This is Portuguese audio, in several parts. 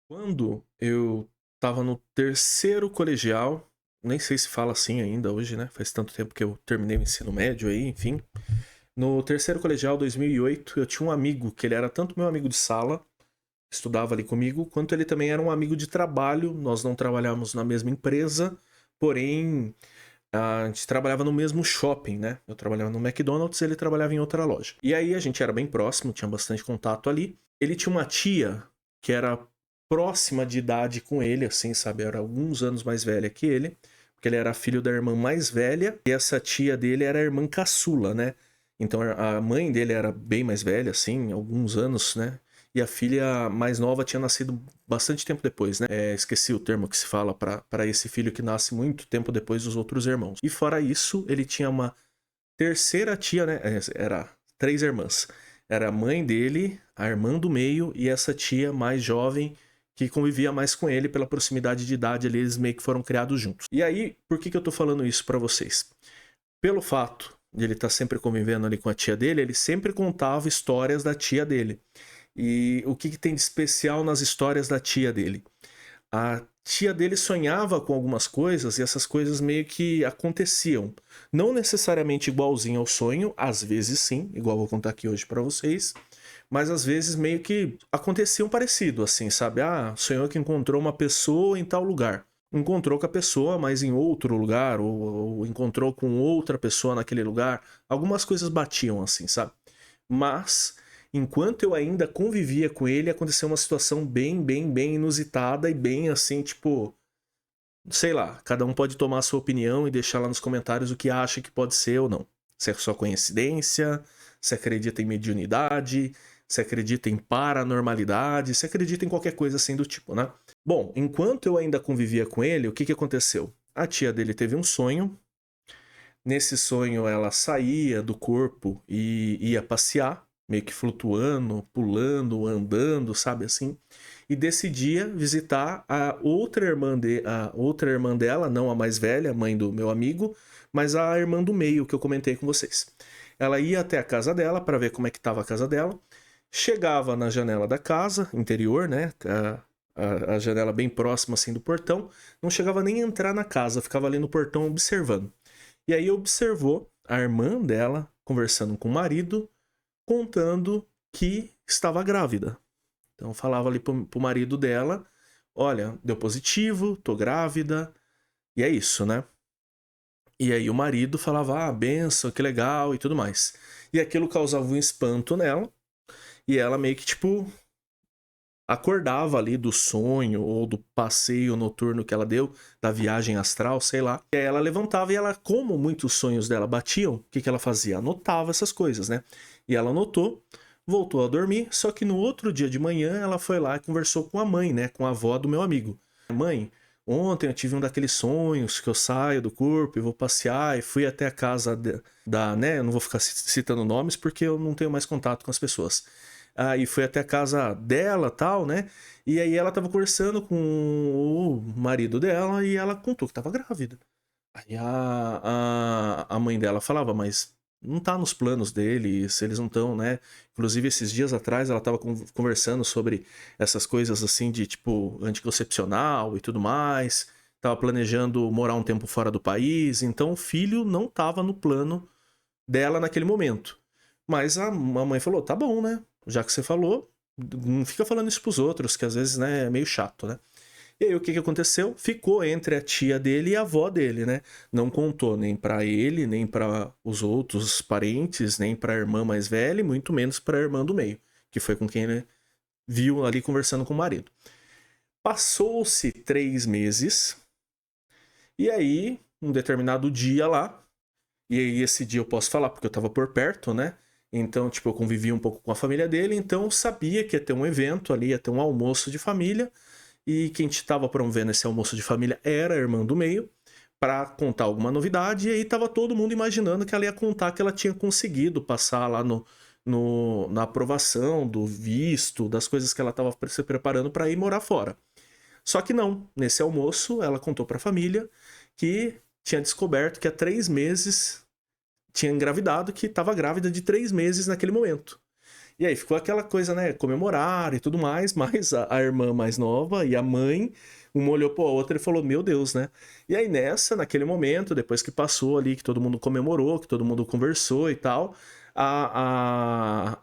Quando eu estava no terceiro colegial, nem sei se fala assim ainda hoje, né? Faz tanto tempo que eu terminei o ensino médio aí, enfim. No terceiro colegial, 2008, eu tinha um amigo que ele era tanto meu amigo de sala, estudava ali comigo, quanto ele também era um amigo de trabalho. Nós não trabalhávamos na mesma empresa, porém a gente trabalhava no mesmo shopping, né? Eu trabalhava no McDonald's, ele trabalhava em outra loja. E aí a gente era bem próximo, tinha bastante contato ali. Ele tinha uma tia que era próxima de idade com ele, assim, sabe? Era alguns anos mais velha que ele, porque ele era filho da irmã mais velha, e essa tia dele era a irmã caçula, né? Então a mãe dele era bem mais velha, assim, alguns anos, né? E a filha mais nova tinha nascido bastante tempo depois, né? Esqueci o termo que se fala para esse filho que nasce muito tempo depois dos outros irmãos. E fora isso, ele tinha uma terceira tia, né? Era três irmãs. Era a mãe dele, a irmã do meio e essa tia mais jovem que convivia mais com ele pela proximidade de idade ali, eles meio que foram criados juntos. E aí, por que eu tô falando isso para vocês? Pelo fato de ele estar sempre convivendo ali com a tia dele, ele sempre contava histórias da tia dele. E o que tem de especial nas histórias da tia dele? A tia dele sonhava com algumas coisas e essas coisas meio que aconteciam. Não necessariamente igualzinho ao sonho, às vezes sim, igual vou contar aqui hoje pra vocês, mas às vezes meio que aconteciam parecido, assim, sabe? Ah, sonhou que encontrou uma pessoa em tal lugar. Encontrou com a pessoa, mas em outro lugar, ou encontrou com outra pessoa naquele lugar. Algumas coisas batiam assim, sabe? Mas, enquanto eu ainda convivia com ele, aconteceu uma situação bem inusitada e bem assim, tipo, sei lá, cada um pode tomar a sua opinião e deixar lá nos comentários o que acha que pode ser ou não. Se é só coincidência, se acredita em mediunidade, se acredita em paranormalidade, se acredita em qualquer coisa assim do tipo, né? Bom, enquanto eu ainda convivia com ele, o que aconteceu? A tia dele teve um sonho. Nesse sonho, ela saía do corpo e ia passear, meio que flutuando, pulando, andando, sabe assim. E decidia visitar a outra irmã dela, não a mais velha, mãe do meu amigo, mas a irmã do meio que eu comentei com vocês. Ela ia até a casa dela para ver como é que estava a casa dela. Chegava na janela da casa, interior, né? A janela bem próxima assim do portão. Não chegava nem a entrar na casa, ficava ali no portão observando. E aí observou a irmã dela conversando com o marido, contando que estava grávida. Então falava ali pro marido dela: olha, deu positivo, tô grávida, e é isso, né? E aí o marido falava: ah, benção, que legal e tudo mais. E aquilo causava um espanto nela, e ela meio que tipo acordava ali do sonho ou do passeio noturno que ela deu, da viagem astral, sei lá. E aí ela levantava e ela, como muitos sonhos dela batiam, o que ela fazia? Anotava essas coisas, né? E ela anotou, voltou a dormir, só que no outro dia de manhã ela foi lá e conversou com a mãe, né? Com a avó do meu amigo. Mãe, ontem eu tive um daqueles sonhos que eu saio do corpo e vou passear e fui até a casa da, né? Eu não vou ficar citando nomes porque eu não tenho mais contato com as pessoas. Aí foi até a casa dela, tal, né? E aí ela tava conversando com o marido dela e ela contou que tava grávida. Aí a mãe dela falava, mas não tá nos planos deles, eles não estão, né? Inclusive, esses dias atrás ela tava conversando sobre essas coisas assim de tipo anticoncepcional e tudo mais. Tava planejando morar um tempo fora do país, então o filho não tava no plano dela naquele momento. Mas a mãe falou: tá bom, né? Já que você falou, não fica falando isso pros outros, que às vezes, né, é meio chato, né? E aí o que aconteceu? Ficou entre a tia dele e a avó dele, né? Não contou nem pra ele, nem pra os outros parentes, nem pra irmã mais velha, e muito menos pra irmã do meio, que foi com quem ele viu ali conversando com o marido. Passou-se 3 meses, e aí, um determinado dia lá, e aí esse dia eu posso falar porque eu tava por perto, né? Então, tipo, eu convivi um pouco com a família dele, então eu sabia que ia ter um evento ali, ia ter um almoço de família, e quem estava promovendo esse almoço de família era a irmã do meio, para contar alguma novidade, e aí tava todo mundo imaginando que ela ia contar que ela tinha conseguido passar lá na aprovação do visto, das coisas que ela estava se preparando para ir morar fora. Só que não, nesse almoço ela contou para a família que tinha descoberto que há 3 meses tinha engravidado, que estava grávida de 3 meses naquele momento. E aí ficou aquela coisa, né, comemorar e tudo mais, mas a irmã mais nova e a mãe, uma olhou pra outra e falou, meu Deus, né? E aí nessa, naquele momento, depois que passou ali, que todo mundo comemorou, que todo mundo conversou e tal, a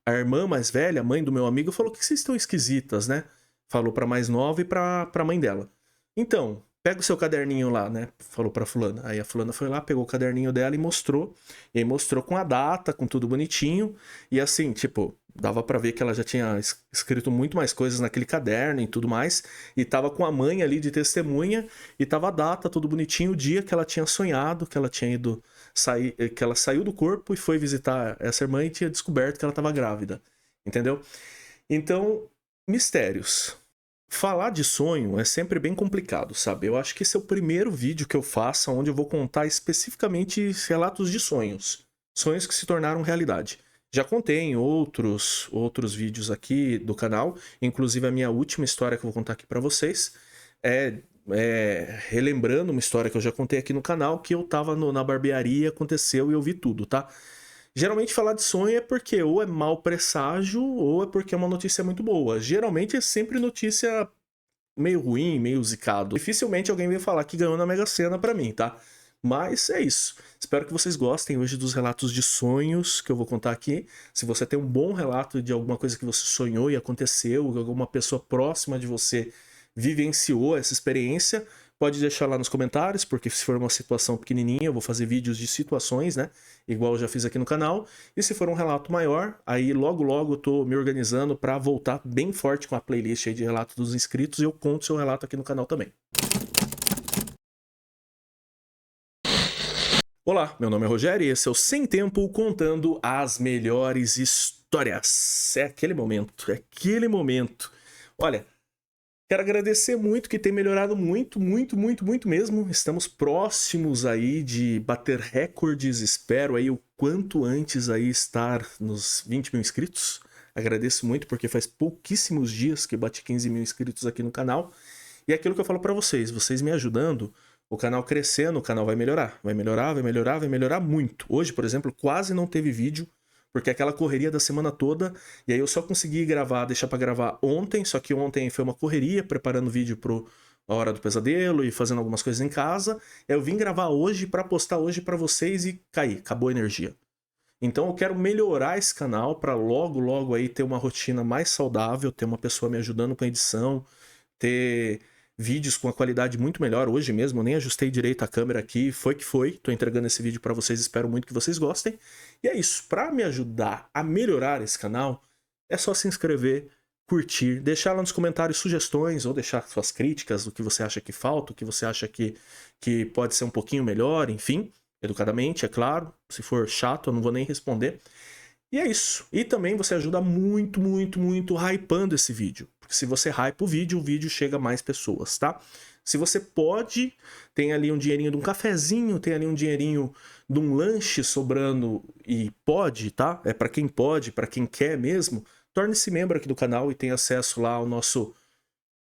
irmã mais velha, a mãe do meu amigo, falou que vocês estão esquisitas, né? Falou pra mais nova e pra mãe dela. Então, pega o seu caderninho lá, né? Falou pra fulana. Aí a fulana foi lá, pegou o caderninho dela e mostrou. E aí mostrou com a data, com tudo bonitinho. E assim, tipo, dava pra ver que ela já tinha escrito muito mais coisas naquele caderno e tudo mais. E tava com a mãe ali de testemunha. E tava a data, tudo bonitinho, o dia que ela tinha sonhado, que ela tinha ido sair, que ela saiu do corpo e foi visitar essa irmã e tinha descoberto que ela tava grávida. Entendeu? Então, mistérios. Falar de sonho é sempre bem complicado, sabe? Eu acho que esse é o primeiro vídeo que eu faço onde eu vou contar especificamente relatos de sonhos. Sonhos que se tornaram realidade. Já contei em outros vídeos aqui do canal, inclusive a minha última história que eu vou contar aqui pra vocês é relembrando uma história que eu já contei aqui no canal, que eu tava na barbearia, aconteceu e eu vi tudo, tá? Geralmente falar de sonho é porque ou é mau presságio ou é porque é uma notícia muito boa. Geralmente é sempre notícia meio ruim, meio zicado. Dificilmente alguém vem falar que ganhou na Mega Sena pra mim, tá? Mas é isso. Espero que vocês gostem hoje dos relatos de sonhos que eu vou contar aqui. Se você tem um bom relato de alguma coisa que você sonhou e aconteceu, que alguma pessoa próxima de você vivenciou essa experiência, pode deixar lá nos comentários, porque se for uma situação pequenininha, eu vou fazer vídeos de situações, né? Igual eu já fiz aqui no canal. E se for um relato maior, aí logo logo eu tô me organizando para voltar bem forte com a playlist aí de relatos dos inscritos e eu conto seu relato aqui no canal também. Olá, meu nome é Rogério e esse é o Sem Tempo contando as melhores histórias. É aquele momento, é aquele momento. Olha, quero agradecer muito, que tem melhorado muito, muito, muito, muito mesmo. Estamos próximos aí de bater recordes. Espero aí o quanto antes aí estar nos 20 mil inscritos. Agradeço muito porque faz pouquíssimos dias que bati 15 mil inscritos aqui no canal. E é aquilo que eu falo pra vocês, vocês me ajudando, o canal crescendo, o canal vai melhorar. Vai melhorar, vai melhorar, vai melhorar muito. Hoje, por exemplo, quase não teve vídeo, porque aquela correria da semana toda, e aí eu só consegui gravar, deixar pra gravar ontem, só que ontem foi uma correria, preparando vídeo pro A Hora do Pesadelo e fazendo algumas coisas em casa. Aí eu vim gravar hoje pra postar hoje pra vocês e caí, acabou a energia. Então eu quero melhorar esse canal pra logo, logo aí ter uma rotina mais saudável, ter uma pessoa me ajudando com a edição, ter vídeos com a qualidade muito melhor. Hoje mesmo eu nem ajustei direito a câmera aqui, foi que foi. Tô entregando esse vídeo pra vocês, espero muito que vocês gostem. E é isso, pra me ajudar a melhorar esse canal, é só se inscrever, curtir, deixar lá nos comentários sugestões ou deixar suas críticas, o que você acha que falta, o que você acha que pode ser um pouquinho melhor, enfim, educadamente, é claro. Se for chato, eu não vou nem responder. E é isso. E também você ajuda muito, muito, muito hypando esse vídeo. Porque se você hypa o vídeo chega a mais pessoas, tá? Se você pode, tem ali um dinheirinho de um cafezinho, tem ali um dinheirinho de um lanche sobrando e pode, tá? É pra quem pode, pra quem quer mesmo, torne-se membro aqui do canal e tenha acesso lá ao nosso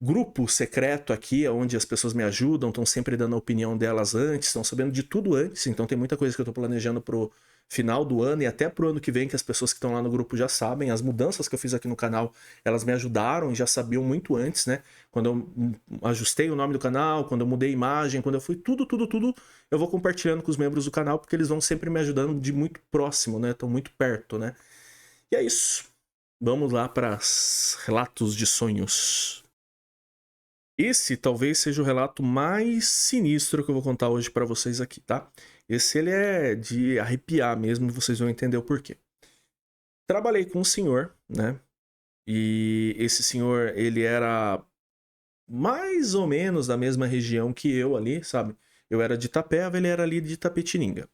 grupo secreto aqui, onde as pessoas me ajudam, estão sempre dando a opinião delas antes, estão sabendo de tudo antes, então tem muita coisa que eu tô planejando pro final do ano e até pro ano que vem, que as pessoas que estão lá no grupo já sabem. As mudanças que eu fiz aqui no canal, elas me ajudaram e já sabiam muito antes, né? Quando eu ajustei o nome do canal, quando eu mudei a imagem, quando eu fui tudo, eu vou compartilhando com os membros do canal, porque eles vão sempre me ajudando de muito próximo, né? Estão muito perto, né? E é isso. Vamos lá para relatos de sonhos. Esse talvez seja o relato mais sinistro que eu vou contar hoje pra vocês aqui, tá? Esse ele é de arrepiar mesmo, e vocês vão entender o porquê. Trabalhei com um senhor, né? E esse senhor, ele era mais ou menos da mesma região que eu ali, sabe? Eu era de Itapeva, ele era ali de Itapetininga.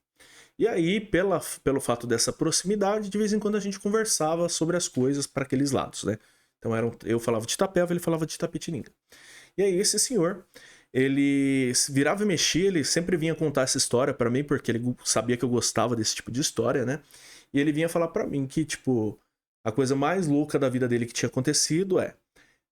E aí, pelo fato dessa proximidade, de vez em quando a gente conversava sobre as coisas para aqueles lados, né? Então eu falava de Itapeva, ele falava de Itapetininga. E aí esse senhor, ele virava e mexia, ele sempre vinha contar essa história pra mim, porque ele sabia que eu gostava desse tipo de história, né? E ele vinha falar pra mim que, tipo, a coisa mais louca da vida dele que tinha acontecido é,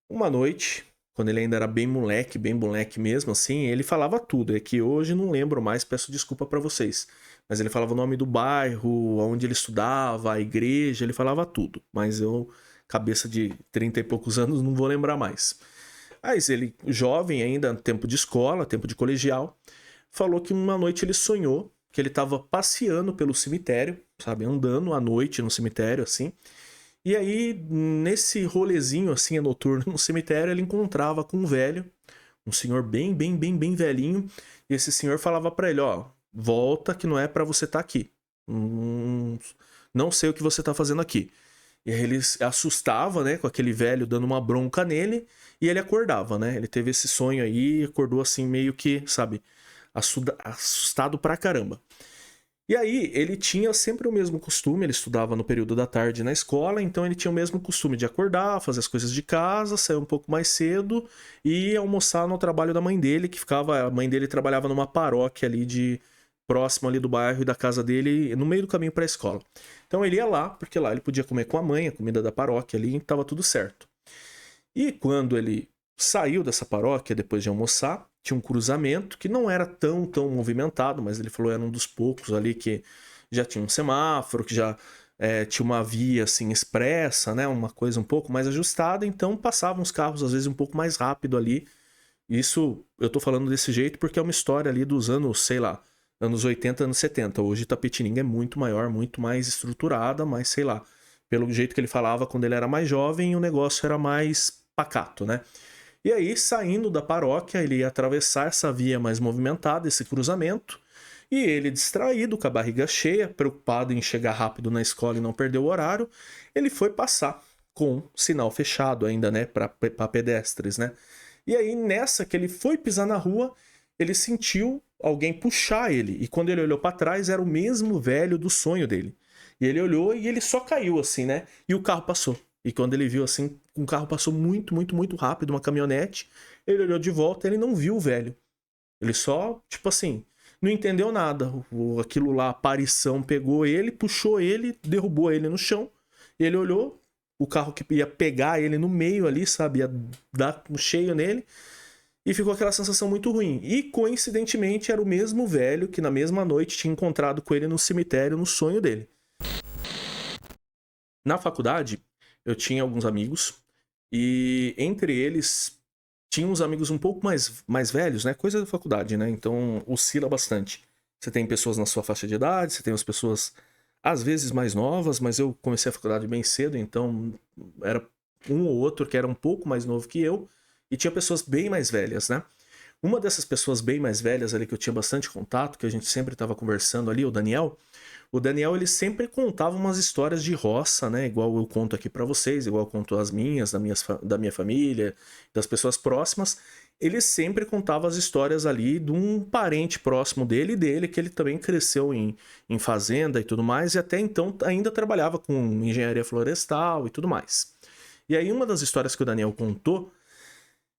uma noite, quando ele ainda era bem moleque mesmo, assim, ele falava tudo. É que hoje não lembro mais, peço desculpa pra vocês. mas ele falava o nome do bairro, onde ele estudava, a igreja, ele falava tudo. Mas eu, cabeça de 30 e poucos anos, não vou lembrar mais. Mas ele, jovem ainda, tempo de escola, tempo de colegial, falou que uma noite ele sonhou que ele estava passeando pelo cemitério, sabe, andando à noite no cemitério, assim. E aí, nesse rolezinho, assim, noturno no cemitério, ele encontrava com um velho, um senhor bem velhinho, e esse senhor falava para ele, ó, volta que não é para você estar aqui. Não sei o que você tá fazendo aqui. E aí ele assustava, né, com aquele velho dando uma bronca nele, e ele acordava, né? Ele teve esse sonho aí, acordou assim meio que, sabe, assustado pra caramba. E aí, ele tinha sempre o mesmo costume, ele estudava no período da tarde na escola, então ele tinha o mesmo costume de acordar, fazer as coisas de casa, sair um pouco mais cedo e almoçar no trabalho da mãe dele, que ficava, a mãe dele trabalhava numa paróquia ali de próximo ali do bairro e da casa dele, no meio do caminho para a escola. Então ele ia lá, porque lá ele podia comer com a mãe, a comida da paróquia ali, e tava tudo certo. E quando ele saiu dessa paróquia depois de almoçar, tinha um cruzamento que não era tão movimentado, mas ele falou que era um dos poucos ali que já tinha um semáforo, que já tinha uma via assim expressa, né, uma coisa um pouco mais ajustada, então passavam os carros às vezes um pouco mais rápido ali. Isso eu tô falando desse jeito porque é uma história ali dos anos, sei lá, anos 80, anos 70. Hoje Tapetininga é muito maior, muito mais estruturada, mas sei lá, pelo jeito que ele falava quando ele era mais jovem, o negócio era mais pacato, né? E aí, saindo da paróquia, ele ia atravessar essa via mais movimentada, esse cruzamento, e ele, distraído, com a barriga cheia, preocupado em chegar rápido na escola e não perder o horário, ele foi passar com sinal fechado ainda, né, para pedestres, né? E aí, nessa que ele foi pisar na rua, ele sentiu alguém puxar ele, e quando ele olhou para trás, era o mesmo velho do sonho dele. E ele olhou e ele só caiu assim, né? E o carro passou. E quando ele viu assim, um carro passou muito rápido, uma caminhonete, ele olhou de volta e ele não viu o velho. Ele só, tipo assim, não entendeu nada. Aquilo lá, a aparição pegou ele, puxou ele, derrubou ele no chão. E ele olhou, o carro que ia pegar ele no meio ali, sabe? Ia dar um cheio nele. E ficou aquela sensação muito ruim. E, coincidentemente, era o mesmo velho que na mesma noite tinha encontrado com ele no cemitério, no sonho dele. Na faculdade, eu tinha alguns amigos, e entre eles tinha uns amigos um pouco mais velhos, né? Coisa da faculdade, né? Então oscila bastante. Você tem pessoas na sua faixa de idade, você tem as pessoas às vezes mais novas, mas eu comecei a faculdade bem cedo, então era um ou outro que era um pouco mais novo que eu, e tinha pessoas bem mais velhas, né? Uma dessas pessoas bem mais velhas ali que eu tinha bastante contato, que a gente sempre estava conversando ali, o Daniel, ele sempre contava umas histórias de roça, né? Igual eu conto aqui para vocês, igual eu conto as minhas, da minha família, das pessoas próximas. Ele sempre contava as histórias ali de um parente próximo dele, que ele também cresceu em fazenda e tudo mais, e até então ainda trabalhava com engenharia florestal e tudo mais. E aí, uma das histórias que o Daniel contou,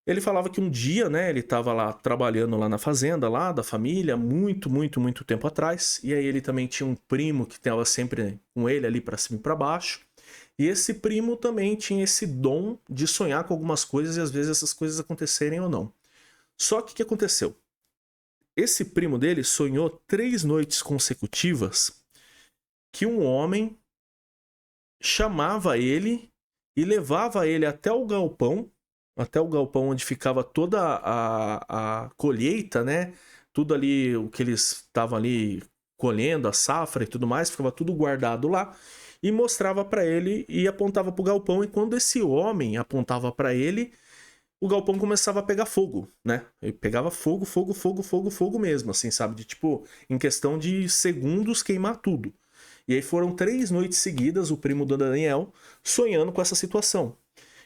ele falava que um dia, né, ele estava lá trabalhando lá na fazenda, lá da família, muito tempo atrás. E aí ele também tinha um primo que estava sempre com ele ali para cima e para baixo. E esse primo também tinha esse dom de sonhar com algumas coisas e às vezes essas coisas acontecerem ou não. Só que o que aconteceu? Esse primo dele sonhou 3 noites consecutivas que um homem chamava ele e levava ele até o galpão onde ficava toda a colheita, né? Tudo ali, o que eles estavam ali colhendo, a safra e tudo mais, ficava tudo guardado lá, e mostrava para ele e apontava pro galpão, e quando esse homem apontava para ele, o galpão começava a pegar fogo, né? Ele pegava fogo mesmo, assim, sabe? De tipo, em questão de segundos queimar tudo. E aí foram 3 noites seguidas, o primo do Daniel sonhando com essa situação.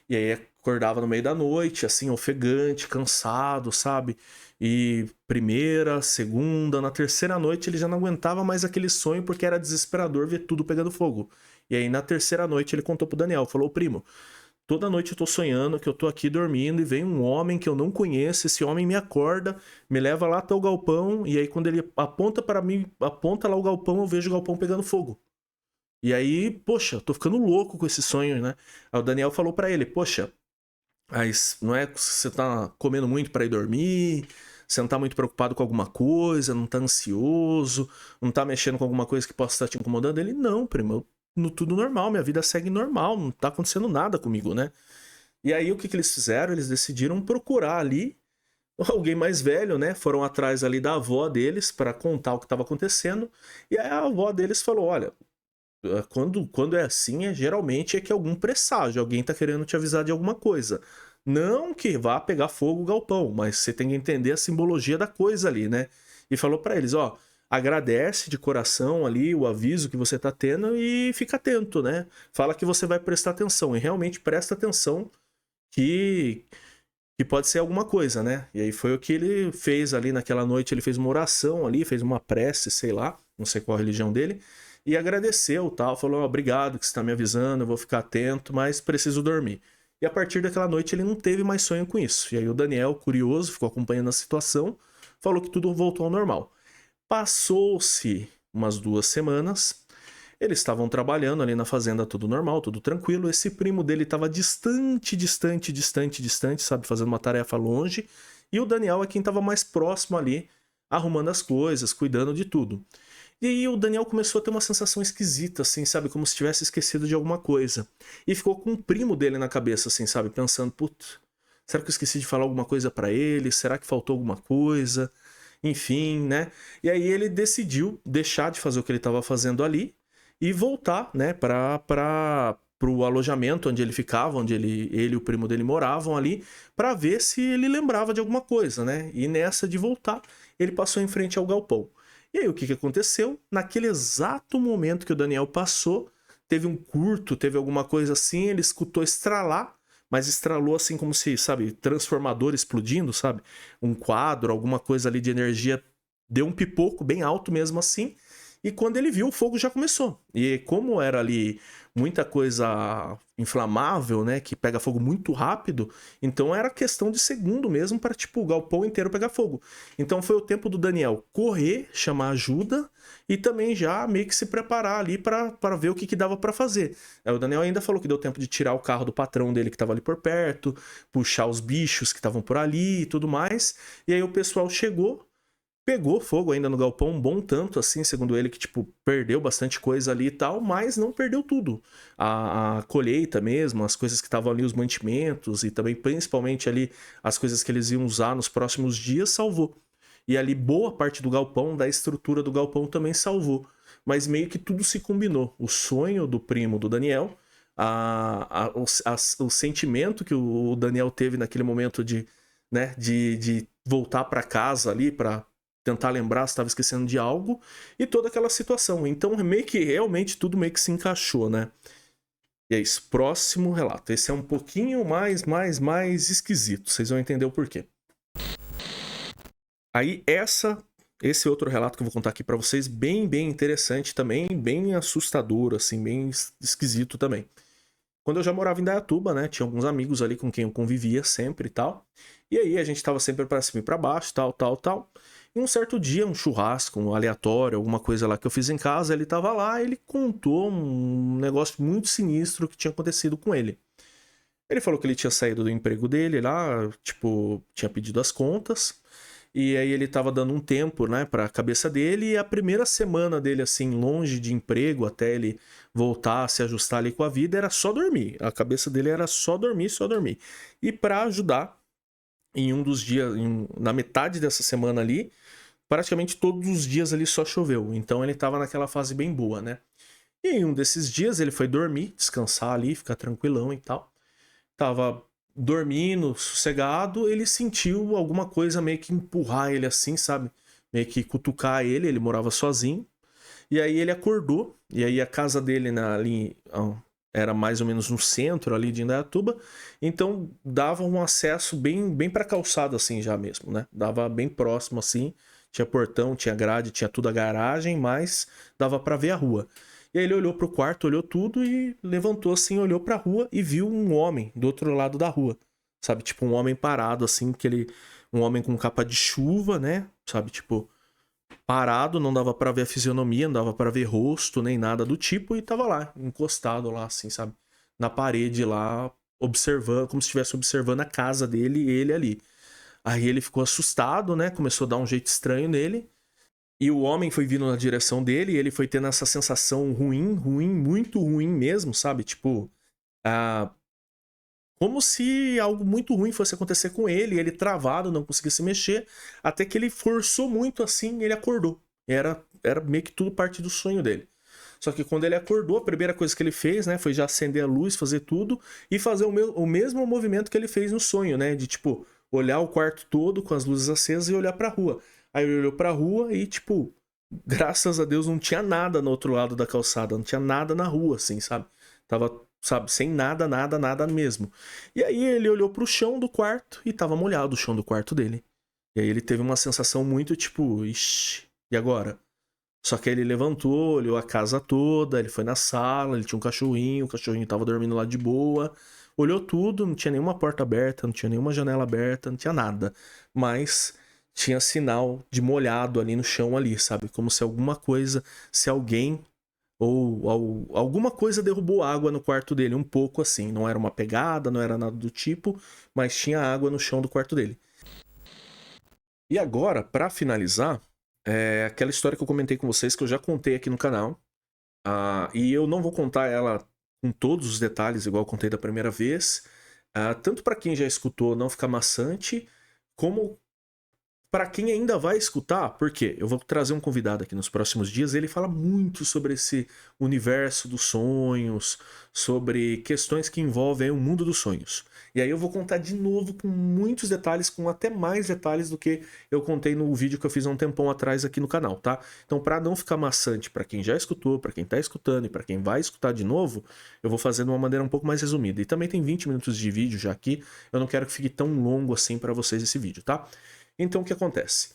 E aí acordava no meio da noite, assim, ofegante, cansado, sabe? E primeira, segunda, na terceira noite ele já não aguentava mais aquele sonho porque era desesperador ver tudo pegando fogo. E aí na terceira noite ele contou pro Daniel, falou: primo, toda noite eu tô sonhando que eu tô aqui dormindo e vem um homem que eu não conheço, esse homem me acorda, me leva lá até o galpão, e aí quando ele aponta para mim, aponta lá o galpão, eu vejo o galpão pegando fogo. E aí, poxa, tô ficando louco com esse sonho, né? Aí o Daniel falou pra ele, poxa, mas não é que você tá comendo muito pra ir dormir, Você não tá muito preocupado com alguma coisa, não tá ansioso, não tá mexendo com alguma coisa que possa estar te incomodando? Ele, não, primo, no tudo normal, minha vida segue normal, não tá acontecendo nada comigo, né? E aí o que eles fizeram? Eles decidiram procurar ali alguém mais velho, né? Foram atrás ali da avó deles para contar o que estava acontecendo. E aí a avó deles falou: olha, quando é assim, geralmente é que algum presságio, alguém tá querendo te avisar de alguma coisa. Não que vá pegar fogo o galpão, mas você tem que entender a simbologia da coisa ali, né? E falou para eles: ó, agradece de coração ali o aviso que você tá tendo e fica atento, né? Fala que você vai prestar atenção e realmente presta atenção que pode ser alguma coisa, né? E aí foi o que ele fez ali naquela noite, ele fez uma oração ali, fez uma prece, sei lá, não sei qual a religião dele, e agradeceu, tal, falou: oh, obrigado que você está me avisando, eu vou ficar atento, mas preciso dormir. E a partir daquela noite ele não teve mais sonho com isso. E aí o Daniel, curioso, ficou acompanhando a situação, falou que tudo voltou ao normal. Passou-se umas 2 semanas, eles estavam trabalhando ali na fazenda, tudo normal, tudo tranquilo. Esse primo dele estava distante, sabe? Fazendo uma tarefa longe. E o Daniel é quem estava mais próximo ali, arrumando as coisas, cuidando de tudo. E aí o Daniel começou a ter uma sensação esquisita, assim, sabe? Como se tivesse esquecido de alguma coisa. E ficou com o primo dele na cabeça, assim, sabe? Pensando, putz, será que eu esqueci de falar alguma coisa para ele? Será que faltou alguma coisa? Enfim, né? E aí ele decidiu deixar de fazer o que ele estava fazendo ali e voltar, né, para o alojamento onde ele ficava, onde ele e o primo dele moravam ali, para ver se ele lembrava de alguma coisa, né? E nessa de voltar, ele passou em frente ao galpão. E aí o que aconteceu? Naquele exato momento que o Daniel passou, teve um curto, teve alguma coisa assim, ele escutou estralar, mas estralou assim como se, sabe, transformador explodindo, sabe? Um quadro, alguma coisa ali de energia deu um pipoco bem alto mesmo assim. E quando ele viu, o fogo já começou. E como era ali muita coisa inflamável, né, que pega fogo muito rápido, então era questão de segundo mesmo para tipo o galpão inteiro pegar fogo. Então foi o tempo do Daniel correr, chamar ajuda e também já meio que se preparar ali para ver o que dava para fazer. Aí o Daniel ainda falou que deu tempo de tirar o carro do patrão dele que estava ali por perto, puxar os bichos que estavam por ali e tudo mais. E aí o pessoal chegou, pegou fogo ainda no galpão um bom tanto, assim, segundo ele, que, tipo, perdeu bastante coisa ali e tal, mas não perdeu tudo. A colheita mesmo, as coisas que estavam ali, os mantimentos e também, principalmente ali, as coisas que eles iam usar nos próximos dias, salvou. E ali, boa parte do galpão, da estrutura do galpão também salvou. Mas meio que tudo se combinou. O sonho do primo do Daniel, o sentimento que o Daniel teve naquele momento de, né, de voltar para casa ali, para tentar lembrar se estava esquecendo de algo, e toda aquela situação. Então, meio que realmente tudo meio que se encaixou, né? E é isso. Próximo relato. Esse é um pouquinho mais esquisito. Vocês vão entender o porquê. Aí, esse outro relato que eu vou contar aqui para vocês, bem interessante também, bem assustador, assim, bem esquisito também. Quando eu já morava em Dayatuba, né, tinha alguns amigos ali com quem eu convivia sempre e tal. E aí a gente tava sempre para cima e para baixo, tal. E um certo dia, um churrasco, um aleatório, alguma coisa lá que eu fiz em casa, ele tava lá, ele contou um negócio muito sinistro que tinha acontecido com ele. Ele falou que ele tinha saído do emprego dele lá, tipo, tinha pedido as contas, e aí ele tava dando um tempo, né, pra cabeça dele, e a primeira semana dele, assim, longe de emprego, até ele voltar a se ajustar ali com a vida, era só dormir. A cabeça dele era só dormir, só dormir. E pra ajudar, em um dos dias, na metade dessa semana ali, praticamente todos os dias ali só choveu. Então ele tava naquela fase bem boa, né? E em um desses dias ele foi dormir, descansar ali, ficar tranquilão e tal. Tava dormindo, sossegado, ele sentiu alguma coisa meio que empurrar ele assim, sabe? Meio que cutucar ele, ele morava sozinho. E aí ele acordou, e aí a casa dele ali era mais ou menos no centro ali de Indaiatuba, então dava um acesso bem pra calçada assim já mesmo, né? Dava bem próximo assim, tinha portão, tinha grade, tinha tudo a garagem, mas dava pra ver a rua. E aí ele olhou pro quarto, olhou tudo e levantou assim, olhou pra rua e viu um homem do outro lado da rua. Sabe, tipo um homem parado assim, um homem com capa de chuva, né? Sabe, tipo parado, não dava pra ver a fisionomia, não dava pra ver rosto, nem nada do tipo, e tava lá, encostado lá, assim, sabe? Na parede lá, observando, como se estivesse observando a casa dele e ele ali. Aí ele ficou assustado, né? Começou a dar um jeito estranho nele. E o homem foi vindo na direção dele e ele foi tendo essa sensação ruim, ruim, muito ruim mesmo, sabe? Tipo, ah, como se algo muito ruim fosse acontecer com ele, ele travado, não conseguia se mexer, até que ele forçou muito assim e ele acordou. Era meio que tudo parte do sonho dele. Só que quando ele acordou, a primeira coisa que ele fez, né, foi já acender a luz, fazer tudo e fazer o mesmo movimento que ele fez no sonho, né, de tipo, olhar o quarto todo com as luzes acesas e olhar pra rua. Aí ele olhou pra rua e, tipo, graças a Deus não tinha nada no outro lado da calçada, não tinha nada na rua, assim, sabe? Tava, sabe, sem nada, nada, nada mesmo. E aí ele olhou pro chão do quarto e tava molhado o chão do quarto dele. E aí ele teve uma sensação muito tipo, ixi, e agora? Só que aí ele levantou, olhou a casa toda, ele foi na sala, ele tinha um cachorrinho, o cachorrinho tava dormindo lá de boa. Olhou tudo, não tinha nenhuma porta aberta, não tinha nenhuma janela aberta, não tinha nada. Mas tinha sinal de molhado ali no chão ali, sabe? Como se alguma coisa, se alguém ou alguma coisa derrubou água no quarto dele, um pouco assim. Não era uma pegada, não era nada do tipo, mas tinha água no chão do quarto dele. E agora, pra finalizar, é aquela história que eu comentei com vocês, que eu já contei aqui no canal. E eu não vou contar ela com todos os detalhes, igual eu contei da primeira vez. Tanto pra quem já escutou não ficar maçante, como para quem ainda vai escutar, porque eu vou trazer um convidado aqui nos próximos dias, ele fala muito sobre esse universo dos sonhos, sobre questões que envolvem o mundo dos sonhos. E aí eu vou contar de novo com muitos detalhes, com até mais detalhes do que eu contei no vídeo que eu fiz há um tempão atrás aqui no canal, tá? Então, para não ficar maçante para quem já escutou, para quem tá escutando e para quem vai escutar de novo, eu vou fazer de uma maneira um pouco mais resumida. E também tem 20 minutos de vídeo já aqui, eu não quero que fique tão longo assim para vocês esse vídeo, tá? Então o que acontece?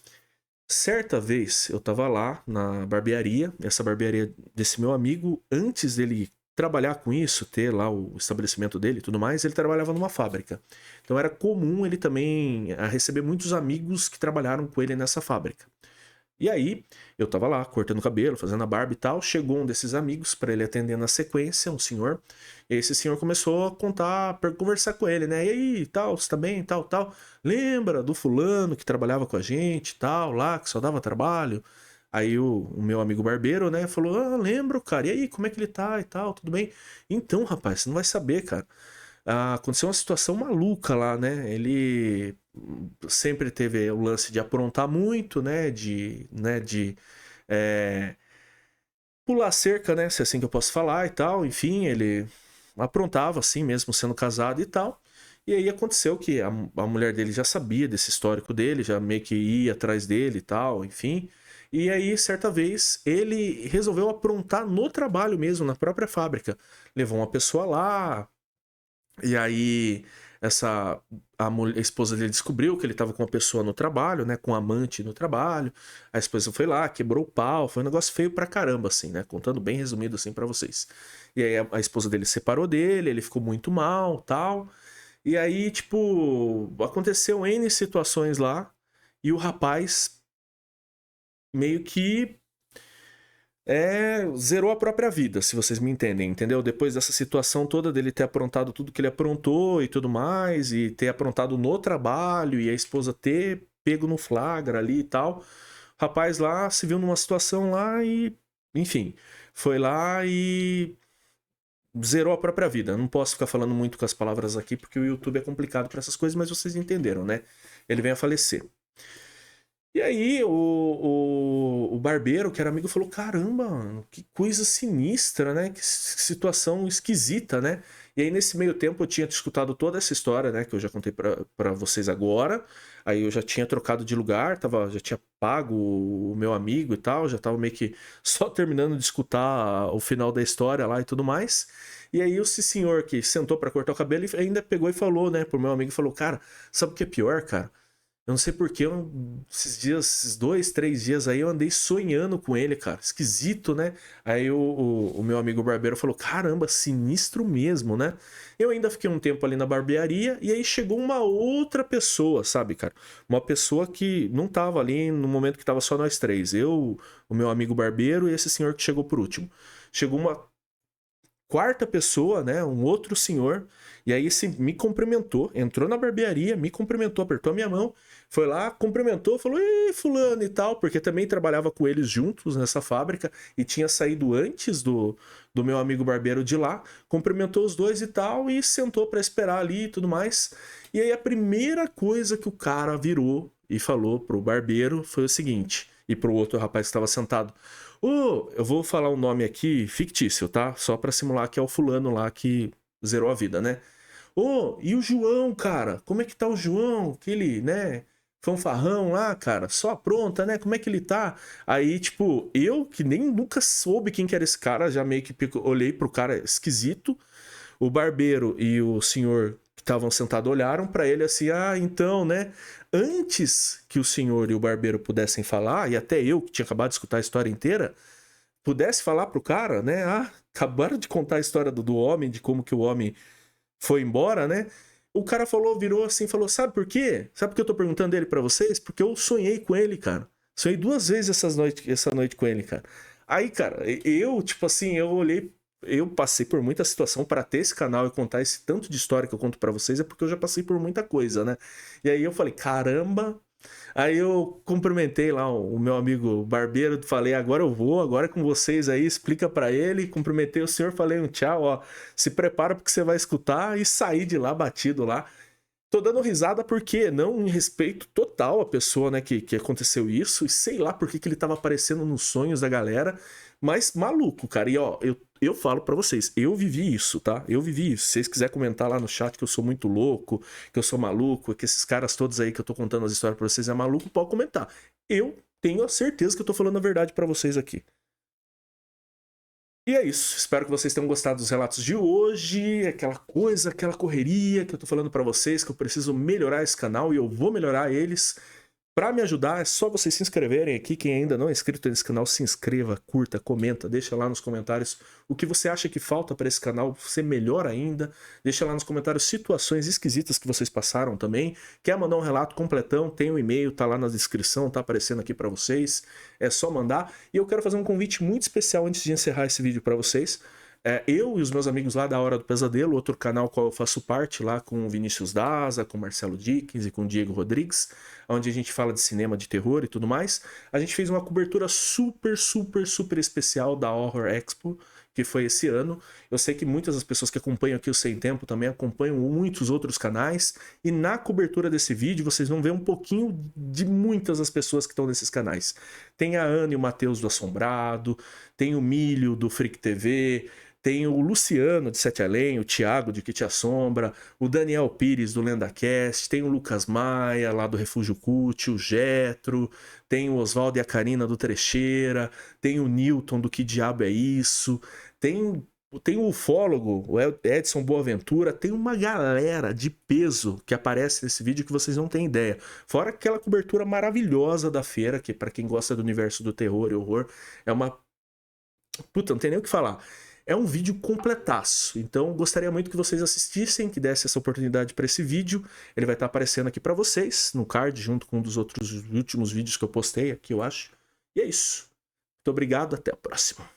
Certa vez eu tava lá na barbearia, essa barbearia desse meu amigo, antes dele trabalhar com isso, ter lá o estabelecimento dele e tudo mais, ele trabalhava numa fábrica. Então era comum ele também receber muitos amigos que trabalharam com ele nessa fábrica. E aí, eu tava lá, cortando o cabelo, fazendo a barba e tal, chegou um desses amigos para ele atender na sequência, um senhor, e esse senhor começou a contar, conversar com ele, né? E aí, tal, você tá bem, tal, tal. Lembra do fulano que trabalhava com a gente, tal, lá, que só dava trabalho? Aí o meu amigo barbeiro, né, falou, lembro, cara, e aí, como é que ele tá e tal, tudo bem? Então, rapaz, você não vai saber, cara. Aconteceu uma situação maluca lá, né? Ele sempre teve o lance de aprontar muito, né? De é, pular cerca, né? Se é assim que eu posso falar e tal. Enfim, ele aprontava assim mesmo sendo casado e tal. E aí aconteceu que a mulher dele já sabia desse histórico dele, já meio que ia atrás dele e tal, enfim. E aí, certa vez, ele resolveu aprontar no trabalho mesmo, na própria fábrica. Levou uma pessoa lá, e aí, a esposa dele descobriu que ele estava com uma pessoa no trabalho, né? Com um amante no trabalho. A esposa foi lá, quebrou o pau. Foi um negócio feio pra caramba, assim, né? Contando bem resumido, assim, pra vocês. E aí, a esposa dele separou dele, ele ficou muito mal, tal. E aí, tipo, aconteceu N situações lá. E o rapaz meio que zerou a própria vida, se vocês me entendem, entendeu? Depois dessa situação toda dele ter aprontado tudo que ele aprontou e tudo mais, e ter aprontado no trabalho, e a esposa ter pego no flagra ali e tal, o rapaz lá se viu numa situação lá e, enfim, foi lá e zerou a própria vida. Não posso ficar falando muito com as palavras aqui, porque o YouTube é complicado para essas coisas, mas vocês entenderam, né? Ele vem a falecer. E aí, o barbeiro, que era amigo, falou: Caramba, mano, que coisa sinistra, né? Que situação esquisita, né? E aí, nesse meio tempo, eu tinha escutado toda essa história, né? Que eu já contei pra vocês agora. Aí eu já tinha trocado de lugar, já tinha pago o meu amigo e tal, já tava meio que só terminando de escutar o final da história lá e tudo mais. E aí, esse senhor que sentou pra cortar o cabelo ainda pegou e falou, né, pro meu amigo: falou, cara, sabe o que é pior, cara? Eu não sei porque esses dias, esses 2, 3 dias aí, eu andei sonhando com ele, cara. Esquisito, né? Aí o meu amigo barbeiro falou: Caramba, sinistro mesmo, né? Eu ainda fiquei um tempo ali na barbearia e aí chegou uma outra pessoa, sabe, cara? Uma pessoa que não tava ali no momento que tava só nós três. Eu, o meu amigo barbeiro e esse senhor que chegou por último. Chegou uma quarta pessoa, né, um outro senhor, e aí esse me cumprimentou, entrou na barbearia, me cumprimentou, apertou a minha mão, foi lá, cumprimentou, falou, ei, fulano e tal, porque também trabalhava com eles juntos nessa fábrica e tinha saído antes do meu amigo barbeiro de lá, cumprimentou os dois e tal, e sentou para esperar ali e tudo mais. E aí a primeira coisa que o cara virou e falou pro barbeiro foi o seguinte, e pro outro rapaz que estava sentado, eu vou falar um nome aqui fictício, tá? Só pra simular que é o fulano lá que zerou a vida, né? E o João, cara? Como é que tá o João? Aquele, né? Fanfarrão lá, cara, só apronta, né? Como é que ele tá? Aí, tipo, eu que nem nunca soube quem que era esse cara, já meio que olhei pro cara esquisito. O barbeiro e o senhor que estavam sentados olharam pra ele assim: ah, então, né? Antes que o senhor e o barbeiro pudessem falar, e até eu, que tinha acabado de escutar a história inteira, pudesse falar pro cara, né? Ah, acabaram de contar a história do homem, de como que o homem foi embora, né? O cara falou, virou assim, falou: sabe por quê? Sabe por que eu tô perguntando ele pra vocês? Porque eu sonhei com ele, cara. Sonhei 2 vezes essa noite com ele, cara. Aí, cara, eu, tipo assim, eu olhei, eu passei por muita situação para ter esse canal e contar esse tanto de história que eu conto pra vocês, é porque eu já passei por muita coisa, né? E aí eu falei, caramba. Aí eu cumprimentei lá o meu amigo barbeiro, falei, agora eu vou, agora é com vocês aí, explica pra ele, cumprimentei o senhor, falei um tchau, ó, se prepara porque você vai escutar, e saí de lá batido lá. Tô dando risada porque não em respeito total à pessoa, né, que aconteceu isso, e sei lá por que ele tava aparecendo nos sonhos da galera, mas maluco, cara. E ó, eu falo pra vocês, eu vivi isso, tá? Eu vivi isso. Se vocês quiserem comentar lá no chat que eu sou muito louco, que eu sou maluco, que esses caras todos aí que eu tô contando as histórias pra vocês é maluco, pode comentar. Eu tenho a certeza que eu tô falando a verdade pra vocês aqui. E é isso, espero que vocês tenham gostado dos relatos de hoje, aquela coisa, aquela correria que eu tô falando pra vocês, que eu preciso melhorar esse canal e eu vou melhorar eles. Pra me ajudar, é só vocês se inscreverem aqui. Quem ainda não é inscrito nesse canal, se inscreva, curta, comenta, deixa lá nos comentários o que você acha que falta para esse canal ser melhor ainda. Deixa lá nos comentários situações esquisitas que vocês passaram também. Quer mandar um relato completão? Tem um e-mail, tá lá na descrição, tá aparecendo aqui para vocês. É só mandar. E eu quero fazer um convite muito especial antes de encerrar esse vídeo para vocês. Eu e os meus amigos lá da Hora do Pesadelo, outro canal qual eu faço parte, lá com o Vinícius Daza, com o Marcelo Dickens e com o Diego Rodrigues, onde a gente fala de cinema, de terror e tudo mais. A gente fez uma cobertura super, super, super especial da Horror Expo, que foi esse ano. Eu sei que muitas das pessoas que acompanham aqui o Sem Tempo também acompanham muitos outros canais, e na cobertura desse vídeo vocês vão ver um pouquinho de muitas das pessoas que estão nesses canais. Tem a Ana e o Matheus do Assombrado, tem o Milho do Freak TV, tem o Luciano de Sete Além, o Thiago de Que Te Assombra, o Daniel Pires do LendaCast, tem o Lucas Maia lá do Refúgio Cult, o Getro, tem o Oswaldo e a Karina do Trecheira, tem o Newton do Que Diabo é Isso, tem o ufólogo, o Edson Boaventura, tem uma galera de peso que aparece nesse vídeo que vocês não têm ideia. Fora aquela cobertura maravilhosa da feira, que para quem gosta do universo do terror e horror, é uma... Puta, não tem nem o que falar. É um vídeo completaço, então gostaria muito que vocês assistissem, que desse essa oportunidade para esse vídeo. Ele vai estar aparecendo aqui para vocês, no card, junto com um dos outros últimos vídeos que eu postei aqui, eu acho. E é isso. Muito obrigado, até a próxima.